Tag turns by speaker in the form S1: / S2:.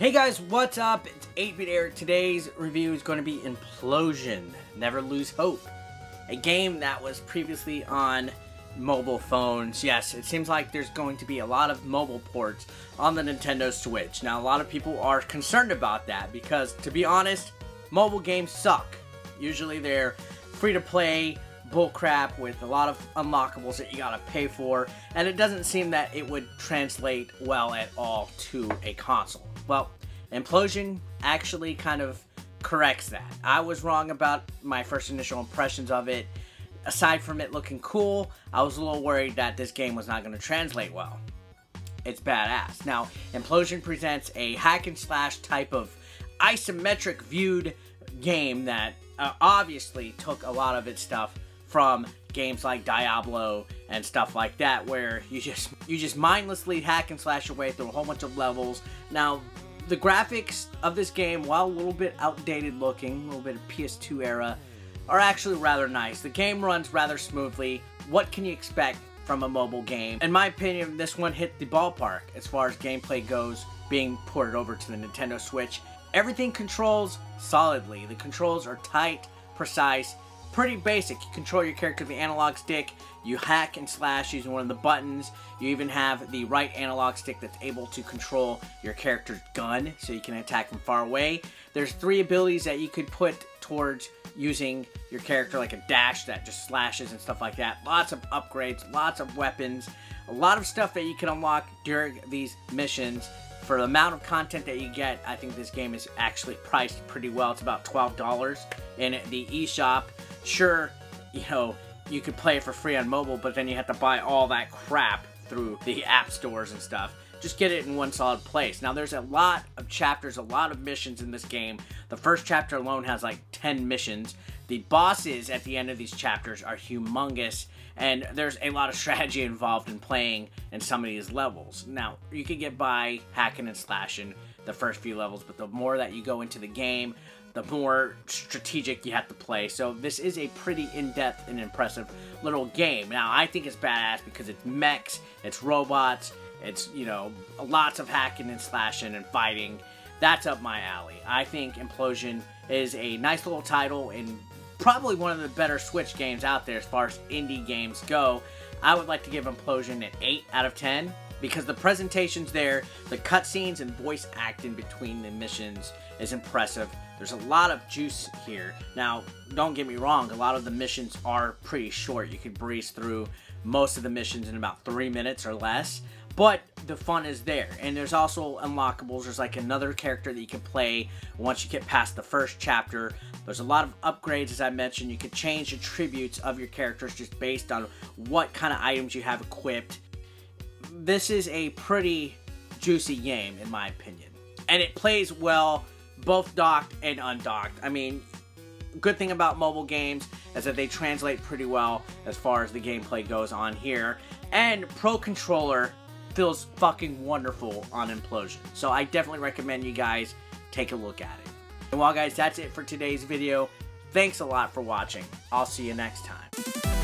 S1: Hey guys, what's up? It's 8-Bit Eric. Today's review is going to be Implosion, Never Lose Hope. A game that was previously on mobile phones. Yes, it seems like there's going to be a lot of mobile ports on the Nintendo Switch. Now, a lot of people are concerned about that because, to be honest, mobile games suck. Usually they're free-to-play bullcrap with a lot of unlockables that you gotta pay for, and it doesn't seem that it would translate well at all to a console. Well, Implosion actually kind of corrects that. I was wrong about my first initial impressions of it. Aside from it looking cool, I was a little worried that this game was not going to translate well. It's badass. Now, Implosion presents a hack and slash type of isometric viewed game that obviously took a lot of its stuff from games like Diablo and stuff like that, where you just mindlessly hack and slash your way through a whole bunch of levels. Now, the graphics of this game, while a little bit outdated looking, a little bit of PS2 era, are actually rather nice. The game runs rather smoothly. What can you expect from a mobile game? In my opinion, this one hit the ballpark as far as gameplay goes, being ported over to the Nintendo Switch. Everything controls solidly. The controls are tight, precise, pretty basic. You control your character with the analog stick, you hack and slash using one of the buttons, you even have the right analog stick that's able to control your character's gun, so you can attack from far away. There's 3 abilities that you could put towards using your character, like a dash that just slashes and stuff like that. Lots of upgrades, lots of weapons, a lot of stuff that you can unlock during these missions. For the amount of content that you get, I think this game is actually priced pretty well. It's about $12 in the eShop. Sure, you know, you could play it for free on mobile, but then you have to buy all that crap through the app stores and stuff. Just get it in one solid place. Now, there's a lot of chapters, a lot of missions in this game. The first chapter alone has like 10 missions. The bosses at the end of these chapters are humongous, and there's a lot of strategy involved in playing in some of these levels. Now, you can get by hacking and slashing the first few levels, but the more that you go into the game, the more strategic you have to play. So this is a pretty in-depth and impressive little game. Now, I think it's badass because it's mechs, it's robots, it's, you know, lots of hacking and slashing and fighting. That's up my alley. I think Implosion is a nice little title and probably one of the better Switch games out there as far as indie games go. I would like to give Implosion an 8 out of 10 because the presentation's there, the cutscenes and voice acting between the missions is impressive. There's a lot of juice here. Now, don't get me wrong, a lot of the missions are pretty short. You can breeze through most of the missions in about 3 minutes or less, but the fun is there. And there's also unlockables. There's like another character that you can play once you get past the first chapter. There's a lot of upgrades, as I mentioned. You can change the attributes of your characters just based on what kind of items you have equipped. This is a pretty juicy game, in my opinion. And it plays well, both docked and undocked. I mean, good thing about mobile games is that they translate pretty well as far as the gameplay goes on here. And Pro Controller feels fucking wonderful on Implosion. So I definitely recommend you guys take a look at it. And well, guys, that's it for today's video. Thanks a lot for watching. I'll see you next time.